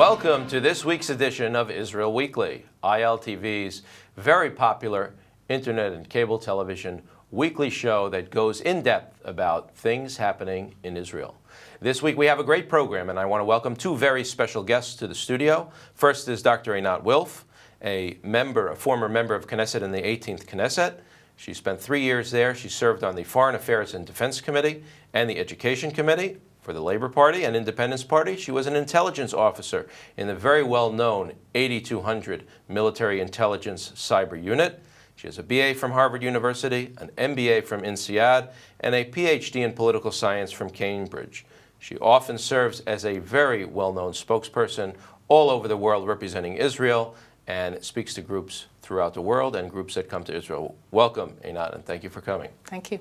Welcome to this week's edition of Israel Weekly, ILTV's very popular internet and cable television weekly show that goes in depth about things happening in Israel. This week we have a great program, and I want to welcome two very special guests to the studio. First is Dr. Einat Wilf, a former member of Knesset in the 18th Knesset. She spent 3 years there. She served on the Foreign Affairs and Defense Committee and the Education Committee for the Labor Party and Independence Party. She was an intelligence officer in the very well-known 8200 Military Intelligence Cyber Unit. She has a BA from Harvard University, an MBA from INSEAD, and a PhD in political science from Cambridge. She often serves as a very well-known spokesperson all over the world representing Israel and speaks to groups throughout the world and groups that come to Israel. Welcome, Einat, and thank you for coming. Thank you.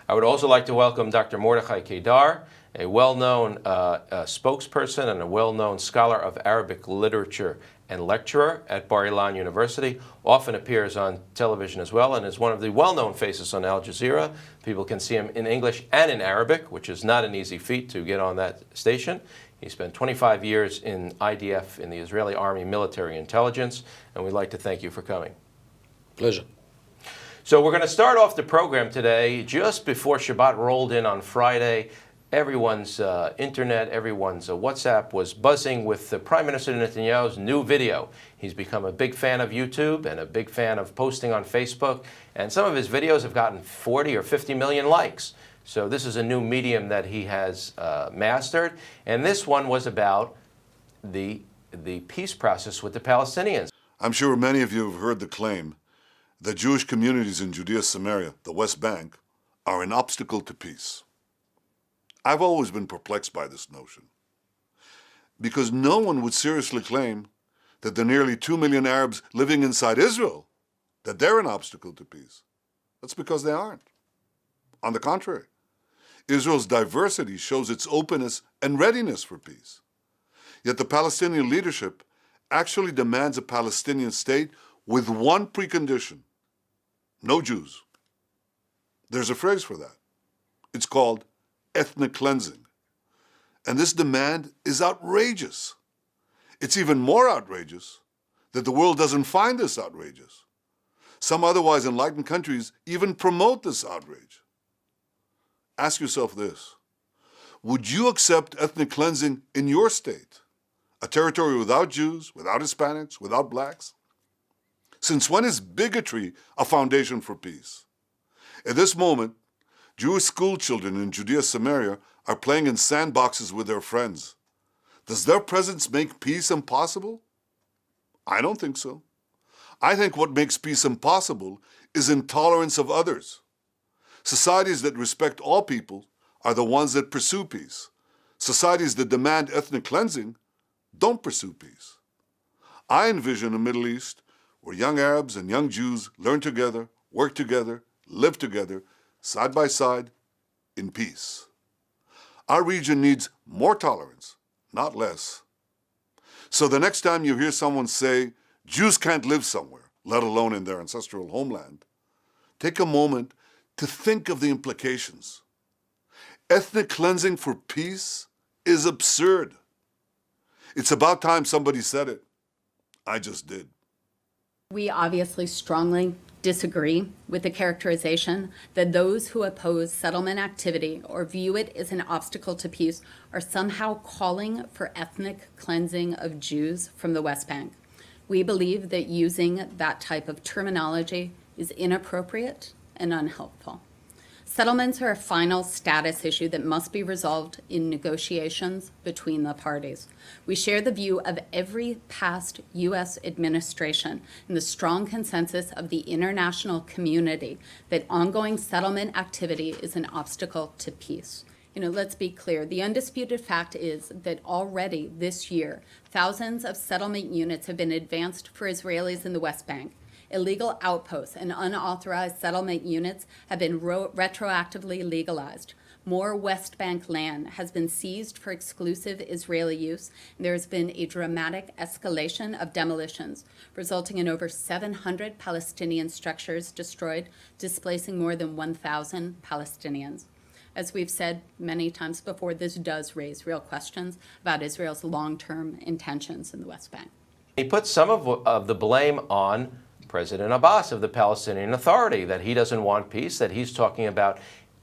I would also like to welcome Dr. Mordechai Kadar, a well-known spokesperson and a well-known scholar of Arabic literature and lecturer at Bar-Ilan University, often appears on television as well, and is one of the well-known faces on Al Jazeera. People can see him in English and in Arabic, which is not an easy feat to get on that station. He spent 25 years in IDF, in the Israeli Army Military Intelligence, and we'd like to thank you for coming. Pleasure. So we're going to start off the program today just before Shabbat rolled in on Friday. Everyone's internet, everyone's WhatsApp was buzzing with the Prime Minister Netanyahu's new video. He's become a big fan of YouTube and a big fan of posting on Facebook, and some of his videos have gotten 40 or 50 million likes. So this is a new medium that he has mastered, and this one was about the peace process with the Palestinians. I'm sure many of you have heard the claim that Jewish communities in Judea, Samaria, the West Bank, are an obstacle to peace. I've always been perplexed by this notion, because no one would seriously claim that the nearly 2 million Arabs living inside Israel, that they're an obstacle to peace. That's because they aren't. On the contrary, Israel's diversity shows its openness and readiness for peace. Yet the Palestinian leadership actually demands a Palestinian state with one precondition: no Jews. There's a phrase for that. It's called ethnic cleansing. And this demand is outrageous. It's even more outrageous that the world doesn't find this outrageous. Some otherwise enlightened countries even promote this outrage. Ask yourself this: would you accept ethnic cleansing in your state, a territory without Jews, without Hispanics, without blacks? Since when is bigotry a foundation for peace? At this moment, Jewish school children in Judea, Samaria are playing in sandboxes with their friends. Does their presence make peace impossible? I don't think so. I think what makes peace impossible is intolerance of others. Societies that respect all people are the ones that pursue peace. Societies that demand ethnic cleansing don't pursue peace. I envision a Middle East where young Arabs and young Jews learn together, work together, live together, side by side, in peace. Our region needs more tolerance, not less. So the next time you hear someone say, Jews can't live somewhere, let alone in their ancestral homeland, take a moment to think of the implications. Ethnic cleansing for peace is absurd. It's about time somebody said it. I just did. We obviously strongly disagree with the characterization that those who oppose settlement activity or view it as an obstacle to peace are somehow calling for ethnic cleansing of Jews from the West Bank. We believe that using that type of terminology is inappropriate and unhelpful. Settlements are a final status issue that must be resolved in negotiations between the parties. We share the view of every past U.S. administration and the strong consensus of the international community that ongoing settlement activity is an obstacle to peace. Let's be clear. The undisputed fact is that already this year, thousands of settlement units have been advanced for Israelis in the West Bank. Illegal outposts and unauthorized settlement units have been retroactively legalized. More West Bank land has been seized for exclusive Israeli use, and there has been a dramatic escalation of demolitions, resulting in over 700 Palestinian structures destroyed, displacing more than 1,000 Palestinians. As we've said many times before, this does raise real questions about Israel's long-term intentions in the West Bank. He puts some of the blame on President Abbas of the Palestinian Authority, that he doesn't want peace, that he's talking about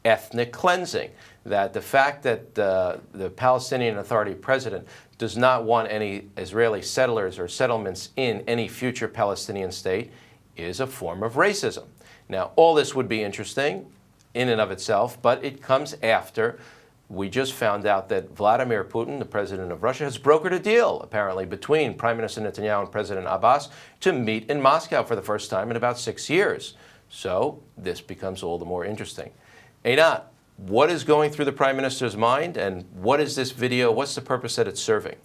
ethnic cleansing, that the fact that the Palestinian Authority president does not want any Israeli settlers or settlements in any future Palestinian state is a form of racism. Now, all this would be interesting in and of itself, but it comes after we just found out that Vladimir Putin, the president of Russia, has brokered a deal, apparently, between Prime Minister Netanyahu and President Abbas to meet in Moscow for the first time in about 6 years. So this becomes all the more interesting. Einat, what is going through the Prime Minister's mind, and what is this video, what's the purpose that it's serving?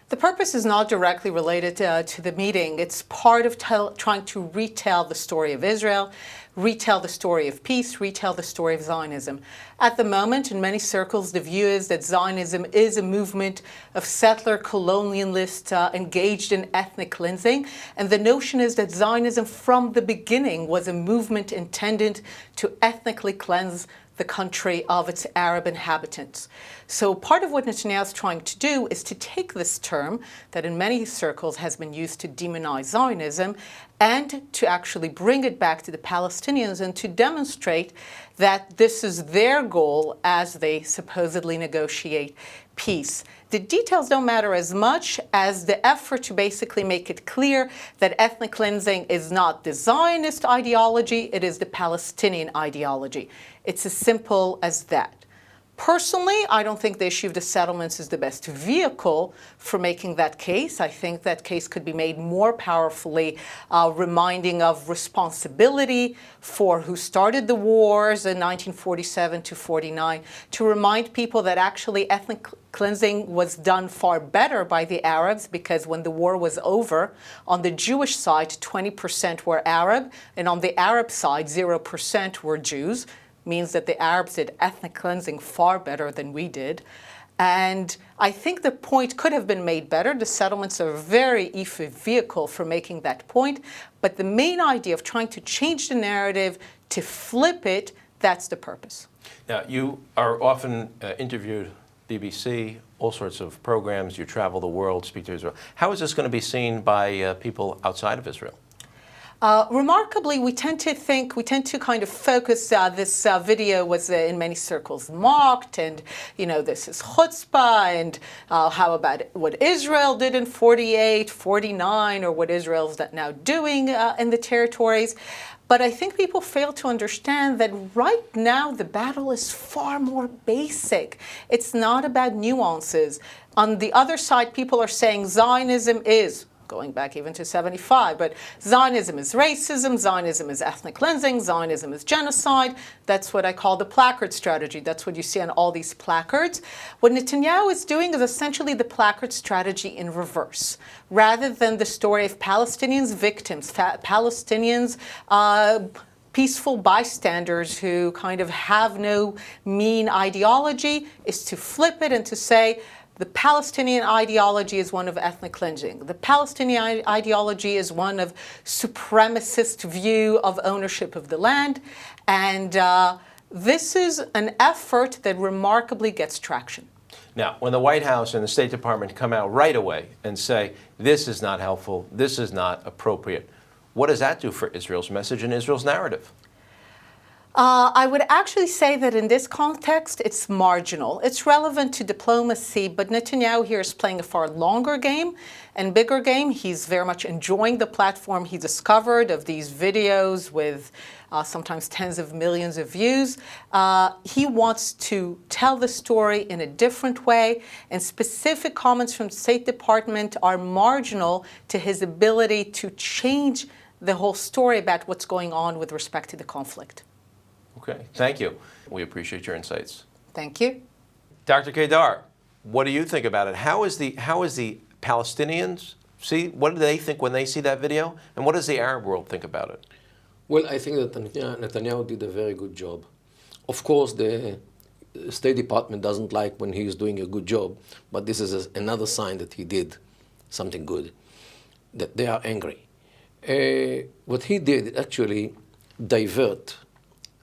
The purpose is not directly related to the meeting. It's part of trying to retell the story of Israel, retell the story of peace, retell the story of Zionism. At the moment, in many circles, the view is that Zionism is a movement of settler colonialists engaged in ethnic cleansing. And the notion is that Zionism from the beginning was a movement intended to ethnically cleanse the country of its Arab inhabitants. So part of what Netanyahu is trying to do is to take this term that in many circles has been used to demonize Zionism and to actually bring it back to the Palestinians and to demonstrate that this is their goal as they supposedly negotiate peace. The details don't matter as much as the effort to basically make it clear that ethnic cleansing is not the Zionist ideology, it is the Palestinian ideology. It's as simple as that. Personally, I don't think the issue of the settlements is the best vehicle for making that case. I think that case could be made more powerfully, reminding of responsibility for who started the wars in 1947 to 49, to remind people that actually ethnic cleansing was done far better by the Arabs, because when the war was over, on the Jewish side, 20% were Arab, and on the Arab side, 0% were Jews. Means that the Arabs did ethnic cleansing far better than we did. And I think the point could have been made better. The settlements are a very iffy vehicle for making that point. But the main idea of trying to change the narrative, to flip it, that's the purpose. Now, you are often interviewed, BBC, all sorts of programs. You travel the world, speak to Israel. How is this going to be seen by people outside of Israel? Remarkably, we tend to kind of focus, this video was in many circles mocked, and, this is chutzpah, and how about what Israel did in 48, 49, or what Israel's now doing in the territories. But I think people fail to understand that right now the battle is far more basic. It's not about nuances. On the other side, people are saying Zionism is, going back even to 75, but Zionism is racism, Zionism is ethnic cleansing, Zionism is genocide. That's what I call the placard strategy. That's what you see on all these placards. What Netanyahu is doing is essentially the placard strategy in reverse. Rather than the story of Palestinians victims, Palestinians peaceful bystanders who kind of have no mean ideology, is to flip it and to say, the Palestinian ideology is one of ethnic cleansing. The Palestinian ideology is one of supremacist view of ownership of the land. And this is an effort that remarkably gets traction. Now, when the White House and the State Department come out right away and say, this is not helpful, this is not appropriate, what does that do for Israel's message and Israel's narrative? I would actually say that in this context, it's marginal. It's relevant to diplomacy, but Netanyahu here is playing a far longer game and bigger game. He's very much enjoying the platform he discovered of these videos with sometimes tens of millions of views. He wants to tell the story in a different way, and specific comments from the State Department are marginal to his ability to change the whole story about what's going on with respect to the conflict. Okay, thank you. We appreciate your insights. Thank you. Dr. Kadar, what do you think about it? How is the Palestinians see? What do they think when they see that video? And what does the Arab world think about it? Well, I think that Netanyahu did a very good job. Of course, the State Department doesn't like when he is doing a good job, but this is another sign that he did something good, that they are angry. What he did actually divert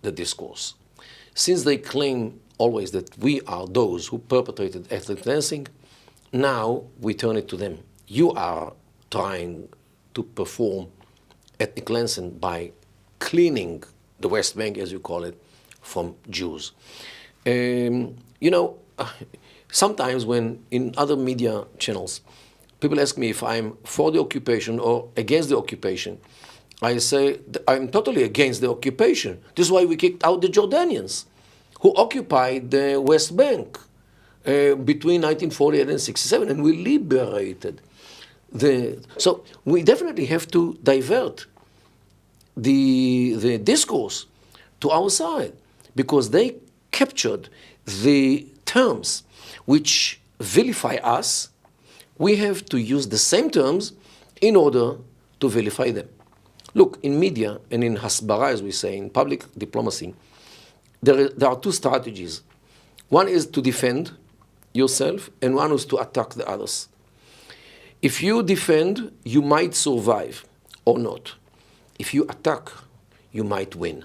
the discourse. Since they claim always that we are those who perpetrated ethnic cleansing. Now we turn it to them. You are trying to perform ethnic cleansing by cleaning the West Bank, as you call it, from Jews. Sometimes when in other media channels, people ask me if I'm for the occupation or against the occupation, I say I'm totally against the occupation. This is why we kicked out the Jordanians, who occupied the West Bank between 1948 and 1967, and we liberated. So we definitely have to divert the discourse to our side, because they captured the terms which vilify us. We have to use the same terms in order to vilify them. Look, in media and in hasbara, as we say, in public diplomacy, there are two strategies. One is to defend yourself, and one is to attack the others. If you defend, you might survive or not. If you attack, you might win.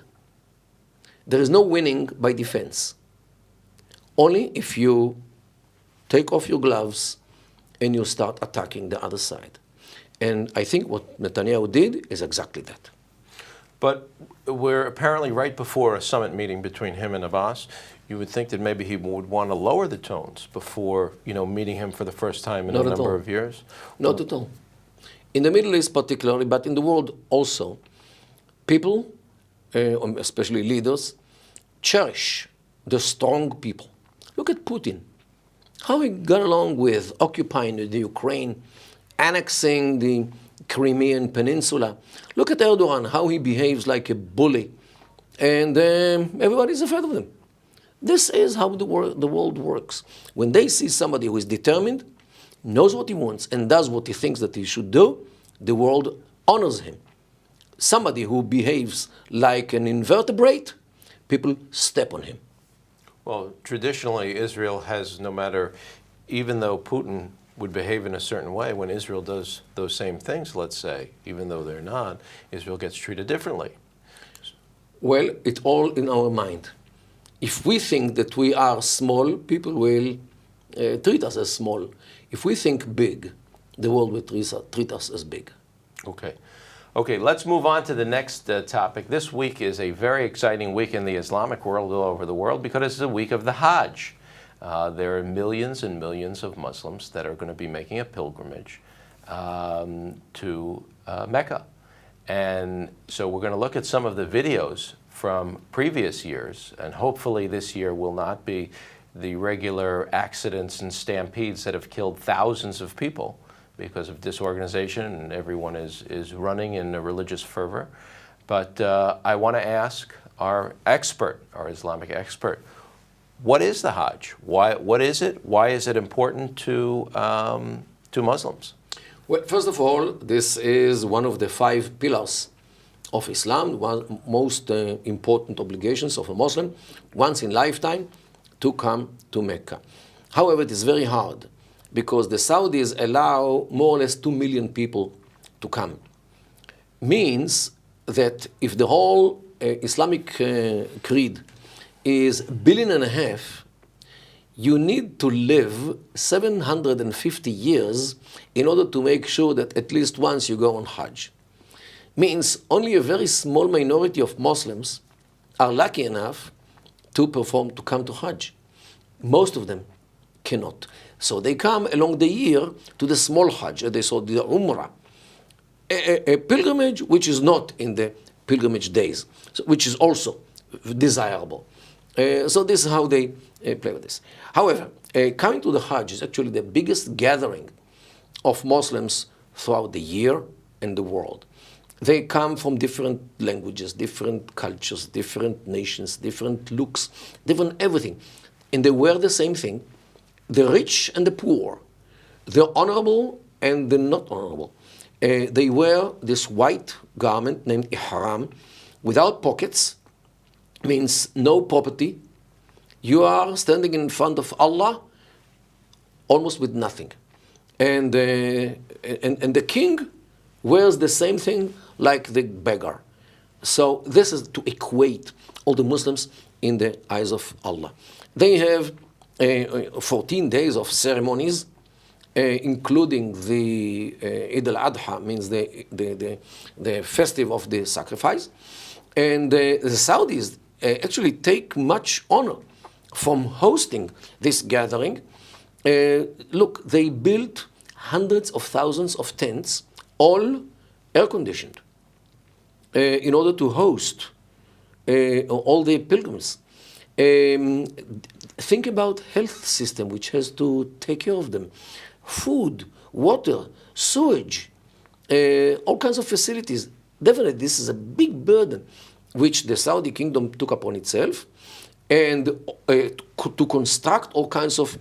There is no winning by defense. Only if you take off your gloves and you start attacking the other side. And I think what Netanyahu did is exactly that. But we're apparently right before a summit meeting between him and Abbas. You would think that maybe he would want to lower the tones before, meeting him for the first time in a number of years. Not at all. In the Middle East particularly, but in the world also, people, especially leaders, cherish the strong people. Look at Putin. How he got along with occupying the Ukraine, annexing the Crimean Peninsula. Look at Erdogan, how he behaves like a bully. And everybody's afraid of him. This is how the world works. When they see somebody who is determined, knows what he wants, and does what he thinks that he should do, the world honors him. Somebody who behaves like an invertebrate, people step on him. Well, traditionally, Israel has, even though Putin would behave in a certain way, when Israel does those same things, let's say, even though they're not, Israel gets treated differently. Well, it's all in our mind. If we think that we are small, people will treat us as small. If we think big, the world will treat us as big. Okay, let's move on to the next topic. This week is a very exciting week in the Islamic world, all over the world, because it's the week of the Hajj. There are millions and millions of Muslims that are going to be making a pilgrimage to Mecca. And so we're going to look at some of the videos from previous years, and hopefully this year will not be the regular accidents and stampedes that have killed thousands of people because of disorganization, and everyone is running in a religious fervor. But I want to ask our Islamic expert, what is the Hajj? What is it? Why is it important to Muslims? Well, first of all, this is one of the 5 pillars of Islam, one most important obligations of a Muslim, once in lifetime, to come to Mecca. However, it is very hard because the Saudis allow more or less 2 million people to come. Means that if the whole Islamic creed is 1.5 billion, you need to live 750 years in order to make sure that at least once you go on Hajj. Means only a very small minority of Muslims are lucky enough to come to Hajj. Most of them cannot. So they come along the year to the small Hajj, they saw the Umrah, a pilgrimage which is not in the pilgrimage days, which is also desirable. So this is how they play with this. However, coming to the Hajj is actually the biggest gathering of Muslims throughout the year and the world. They come from different languages, different cultures, different nations, different looks, different everything. And they wear the same thing, the rich and the poor, the honorable and the not honorable. They wear this white garment named ihram without pockets, means no property. You are standing in front of Allah almost with nothing. And the king wears the same thing like the beggar. So this is to equate all the Muslims in the eyes of Allah. They have 14 days of ceremonies, including the Eid al-Adha, means the festive of the sacrifice. And the Saudis actually take much honor from hosting this gathering. Look, they built hundreds of thousands of tents, all air-conditioned, in order to host all the pilgrims. Think about health system, which has to take care of them. Food, water, sewage, all kinds of facilities. Definitely, this is a big burden which the Saudi kingdom took upon itself, and to construct all kinds of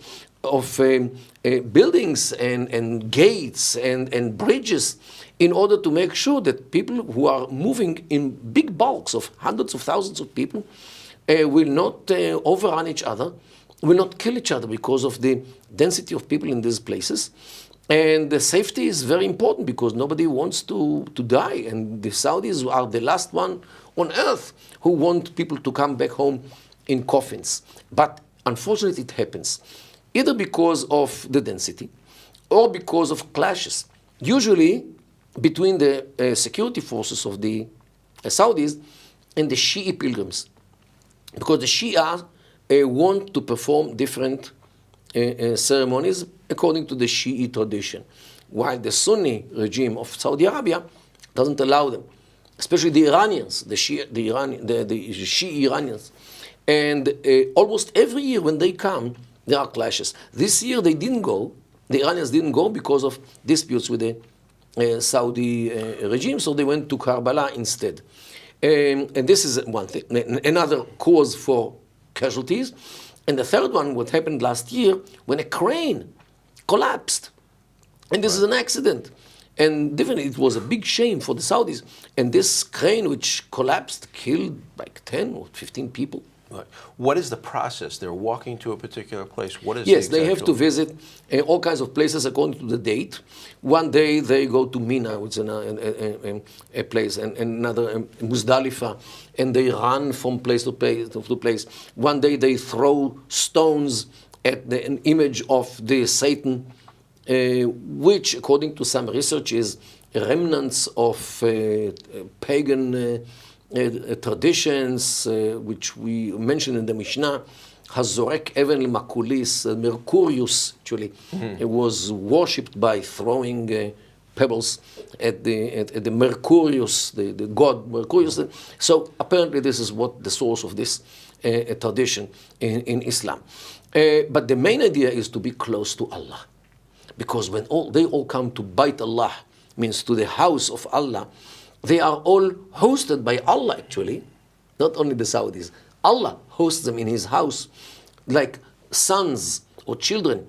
buildings and gates and bridges in order to make sure that people who are moving in big bulks of hundreds of thousands of people will not overrun each other, will not kill each other because of the density of people in these places. And the safety is very important because nobody wants to die. And the Saudis are the last one on earth who want people to come back home in coffins. But unfortunately it happens, either because of the density or because of clashes, usually between the security forces of the Saudis and the Shi'i pilgrims. Because the Shia want to perform different ceremonies according to the Shi'i tradition, while the Sunni regime of Saudi Arabia doesn't allow them, especially the Iranians, the Shi'i Iranians. And almost every year when they come, there are clashes. This year they didn't go, the Iranians didn't go because of disputes with the Saudi regime, so they went to Karbala instead. And this is one thing, another cause for casualties. And the third one, what happened last year, when a crane collapsed. And this is an accident. And definitely it was a big shame for the Saudis. And this crane which collapsed killed like 10 or 15 people. Right. What is the process? They're walking to a particular place. What is Yes, the they have exact to visit all kinds of places according to the date. One day they go to Mina, which is a place, and another Muzdalifa, and they run from place to place. One day they throw stones at an image of the Satan, which, according to some research, is remnants of pagan traditions, which we mentioned in the Mishnah. Hazorek Even Makulis, Mercurius, actually, it was worshipped by throwing pebbles at the Mercurius, the god Mercurius. So apparently this is what the source of this tradition in Islam. But the main idea is to be close to Allah. Because when they all come to Bait Allah, means to the house of Allah, they are all hosted by Allah actually, not only the Saudis. Allah hosts them in His house like sons or children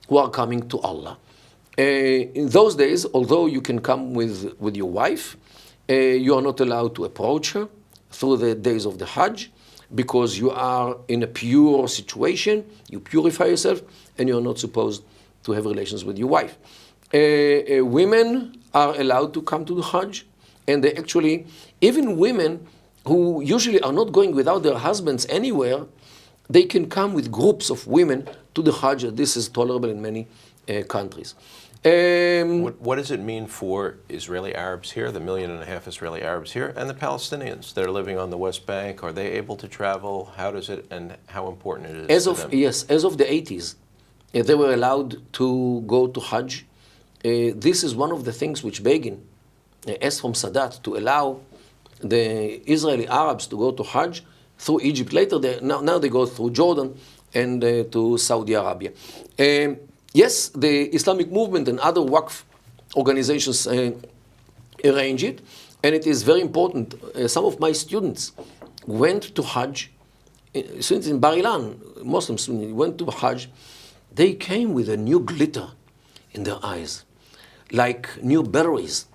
who are coming to Allah. In those days, although you can come with your wife, you are not allowed to approach her through the days of the Hajj because you are in a pure situation, you purify yourself, and you are not supposed to have relations with your wife. Women are allowed to come to the Hajj, and they actually, even women who usually are not going without their husbands anywhere, they can come with groups of women to the Hajj. This is tolerable in many countries. What does it mean for Israeli Arabs here, the 1.5 million Israeli Arabs here, and the Palestinians that are living on the West Bank? Are they able to travel? How does it, and how important it is to them? Yes, as of the 80s, they were allowed to go to Hajj. This is one of the things which Begin asked from Sadat to allow the Israeli Arabs to go to Hajj through Egypt. Later, now they go through Jordan and to Saudi Arabia. Yes, the Islamic movement and other Waqf organizations arrange it, and it is very important. Some of my students went to Hajj, students in Bar Ilan, Muslim students, went to Hajj. They came with a new glitter in their eyes, like new berries,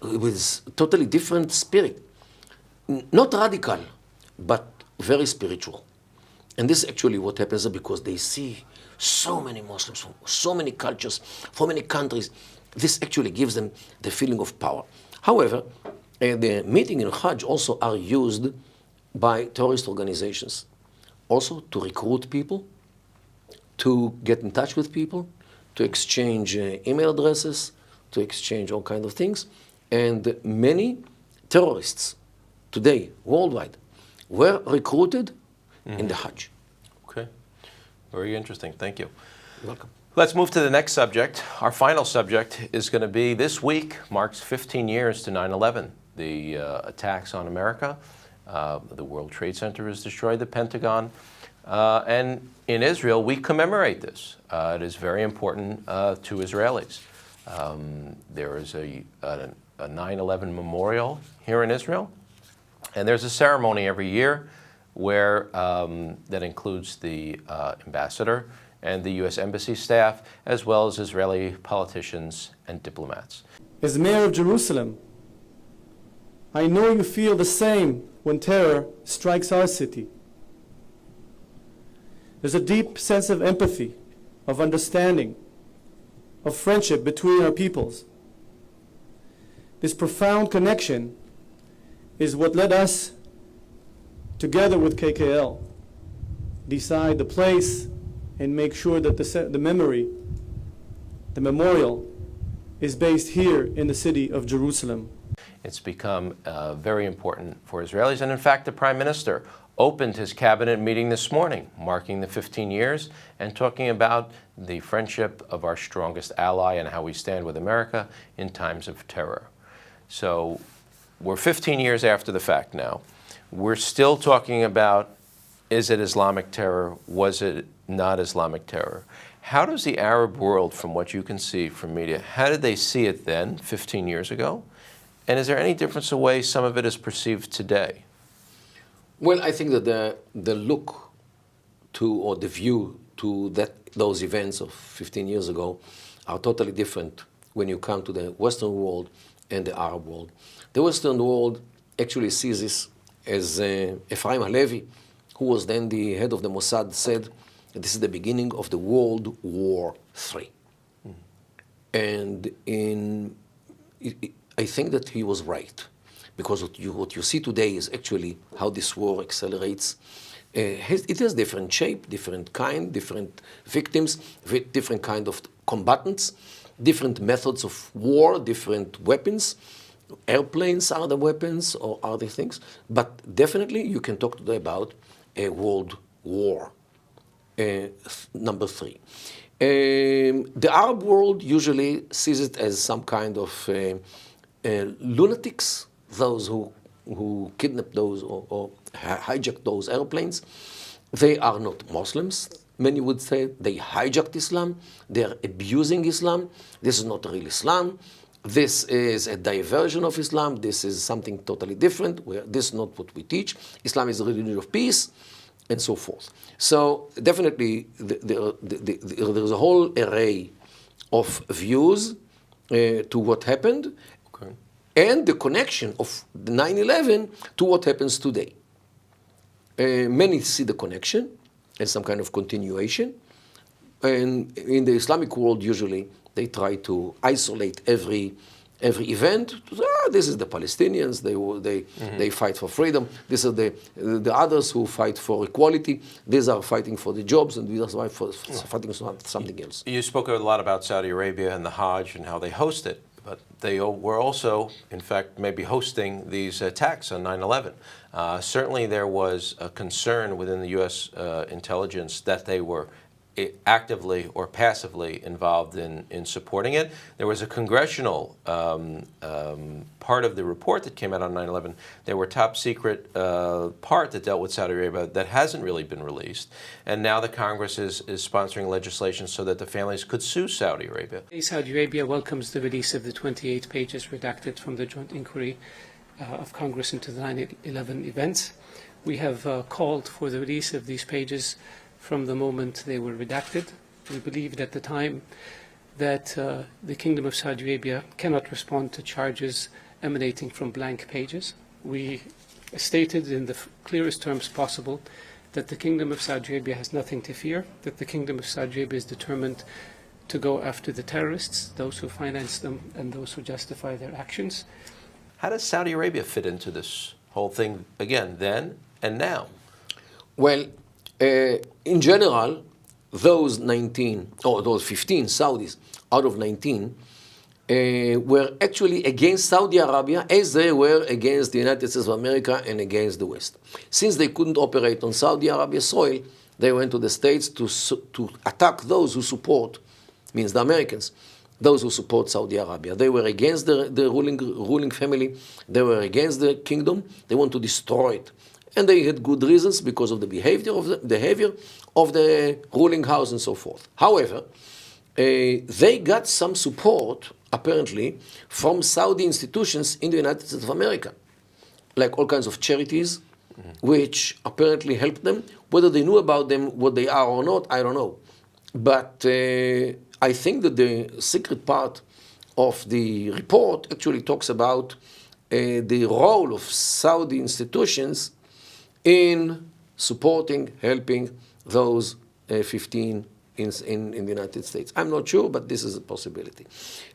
with totally different spirit. Not radical, but very spiritual. And this is actually what happens because they see so many Muslims from so many cultures, from many countries. This actually gives them the feeling of power. However, the meeting in Hajj also are used by terrorist organizations. Also to recruit people, to get in touch with people, to exchange email addresses, to exchange all kinds of things. And many terrorists today, worldwide, were recruited in the Hajj. Okay. Very interesting. Thank you. You're welcome. Let's move to the next subject. Our final subject is going to be this week marks 15 years to 9/11, the attacks on America. The World Trade Center was destroyed, the Pentagon. And in Israel, we commemorate this. It is very important to Israelis. There is a 9/11 memorial here in Israel, and there's a ceremony every year where that includes the ambassador and the U.S. Embassy staff, as well as Israeli politicians and diplomats. As mayor of Jerusalem, I know you feel the same when terror strikes our city. There's a deep sense of empathy, of understanding, of friendship between our peoples. This profound connection is what led us, together with KKL, decide the place and make sure that the memory, the memorial, is based here in the city of Jerusalem. It's become very important for Israelis, and in fact, the Prime Minister opened his cabinet meeting this morning, marking the 15 years and talking about the friendship of our strongest ally and how we stand with America in times of terror. So we're 15 years after the fact now. We're still talking about, is it Islamic terror? Was it not Islamic terror? How does the Arab world, from what you can see from media, how did they see it then, 15 years ago? And is there any difference in the way some of it is perceived today? Well, I think that the look to, or the view to those events of 15 years ago are totally different when you come to the Western world and the Arab world. The Western world actually sees this as Ephraim Halevi, who was then the head of the Mossad, said that this is the beginning of the World War III. And I think that he was right, because what you see today is actually how this war accelerates. It has different shape, different kind, different victims, different kind of combatants, different methods of war, different weapons. Airplanes are the weapons or other things, but definitely you can talk today about a world war. Number 3. The Arab world usually sees it as some kind of lunatics, those who kidnap those or hijack those airplanes. They are not Muslims. Many would say they hijacked Islam. They are abusing Islam. This is not real Islam. This is a diversion of Islam. This is something totally different. This is not what we teach. Islam is a religion of peace, and so forth. So definitely there's a whole array of views to what happened, okay, and the connection of 9/11 to what happens today. Many see the connection as some kind of continuation. And in the Islamic world, usually, they try to isolate every event. This is the Palestinians. They fight for freedom. These are the others who fight for equality. These are fighting for the jobs, and these are fighting for something else. You spoke a lot about Saudi Arabia and the Hajj and how they host it, but they were also, in fact, maybe hosting these attacks on 9/11. Certainly, there was a concern within the U.S. Intelligence that they were actively or passively involved in supporting it. There was a congressional part of the report that came out on 9/11. There were top secret part that dealt with Saudi Arabia that hasn't really been released. And now the Congress is sponsoring legislation so that the families could sue Saudi Arabia. Saudi Arabia welcomes the release of the 28 pages redacted from the joint inquiry of Congress into the 9/11 events. We have called for the release of these pages from the moment they were redacted. We believed at the time that the Kingdom of Saudi Arabia cannot respond to charges emanating from blank pages. We stated in the clearest terms possible that the Kingdom of Saudi Arabia has nothing to fear, that the Kingdom of Saudi Arabia is determined to go after the terrorists, those who finance them and those who justify their actions. How does Saudi Arabia fit into this whole thing, again, then and now? Well, in general, those 19 or those 15 Saudis out of 19 were actually against Saudi Arabia as they were against the United States of America and against the West. Since they couldn't operate on Saudi Arabia soil, they went to the States to attack those who support, means the Americans, those who support Saudi Arabia. They were against the ruling family. They were against the kingdom. They want to destroy it. And they had good reasons because of the behavior of the ruling house and so forth. However, they got some support, apparently, from Saudi institutions in the United States of America, like all kinds of charities, which apparently helped them. Whether they knew about them, what they are or not, I don't know. But I think that the secret part of the report actually talks about the role of Saudi institutions in supporting, helping those 15 in the United States. I'm not sure, but this is a possibility.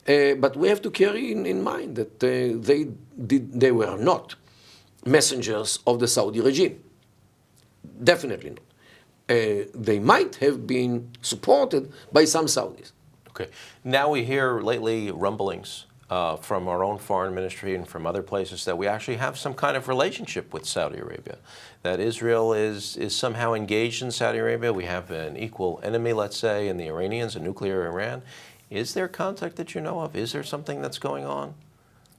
But we have to carry in mind that they were not messengers of the Saudi regime. Definitely not. They might have been supported by some Saudis. Okay. Now we hear lately rumblings from our own foreign ministry and from other places that we actually have some kind of relationship with Saudi Arabia, that Israel is somehow engaged in Saudi Arabia. We have an equal enemy, let's say, in the Iranians, a nuclear Iran. Is there contact that you know of? Is there something that's going on?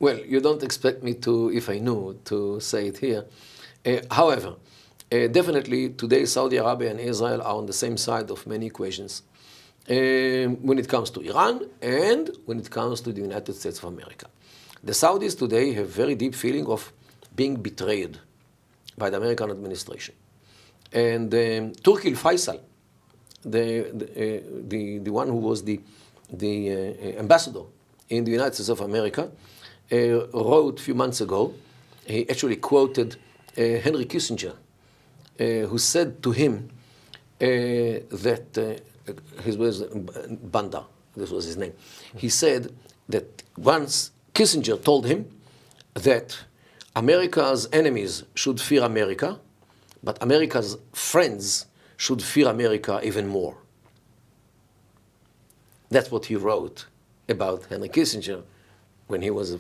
Well, you don't expect me to, if I knew, to say it here. However, definitely today Saudi Arabia and Israel are on the same side of many equations. When it comes to Iran and when it comes to the United States of America. The Saudis today have very deep feeling of being betrayed by the American administration. And Turki Faisal, the one who was the ambassador in the United States of America, wrote a few months ago, he actually quoted Henry Kissinger, who said to him that his was Banda, this was his name. He said that once Kissinger told him that America's enemies should fear America, but America's friends should fear America even more. That's what he wrote about Henry Kissinger when he was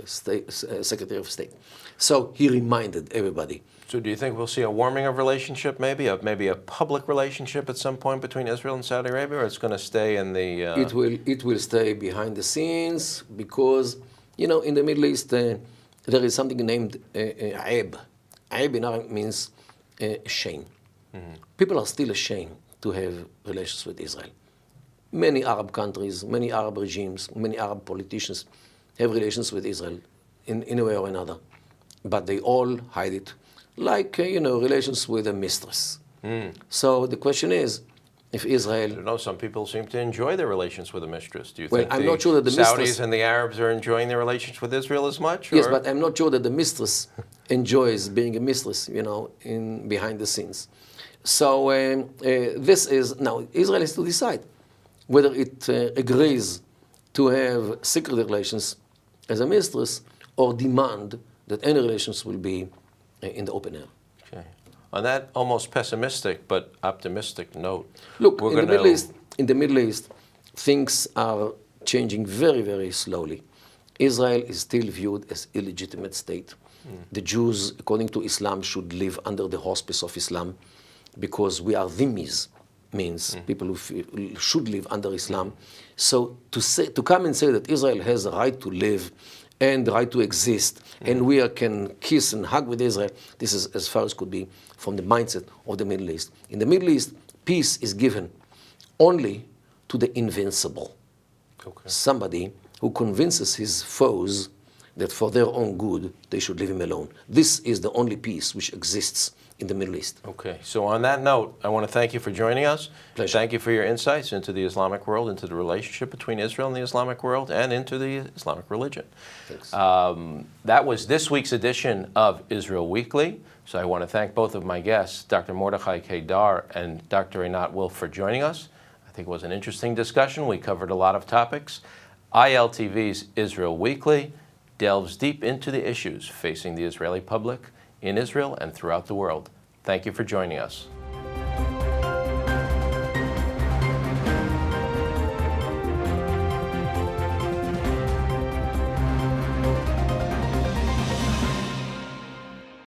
Secretary of State. So he reminded everybody. So do you think we'll see a warming of relationship, maybe a public relationship at some point between Israel and Saudi Arabia, or it's going to stay in the... It will stay behind the scenes because, you know, in the Middle East there is something named aib. Aib in Arabic means shame. Mm-hmm. People are still ashamed to have relations with Israel. Many Arab countries, many Arab regimes, many Arab politicians have relations with Israel in a way or another. But they all hide it, like, relations with a mistress. Mm. So the question is, if Israel... I don't know, some people seem to enjoy their relations with a mistress. Do you think I'm not sure that the Saudis mistress... and the Arabs are enjoying their relations with Israel as much? Yes, but I'm not sure that the mistress enjoys being a mistress, behind the scenes. So this is... Now, Israel has to decide whether it agrees to have secret relations as a mistress or demand that any relations will be in the open air. Okay. On that almost pessimistic but optimistic note, look, in the Middle East, things are changing very, very slowly. Israel is still viewed as illegitimate state. Mm. The Jews, according to Islam, should live under the auspice of Islam because we are dhimmis, means people who should live under Islam. So to come and say that Israel has the right to live and the right to exist, and we can kiss and hug with Israel, this is as far as could be from the mindset of the Middle East. In the Middle East, peace is given only to the invincible. Okay. Somebody who convinces his foes that for their own good, they should leave him alone. This is the only peace which exists in the Middle East. Okay, so on that note, I want to thank you for joining us. Pleasure. Thank you for your insights into the Islamic world, into the relationship between Israel and the Islamic world, and into the Islamic religion. Thanks. That was this week's edition of Israel Weekly. So I want to thank both of my guests, Dr. Mordechai Kadar and Dr. Einat Wolf, for joining us. I think it was an interesting discussion. We covered a lot of topics. ILTV's Israel Weekly delves deep into the issues facing the Israeli public in Israel and throughout the world. Thank you for joining us.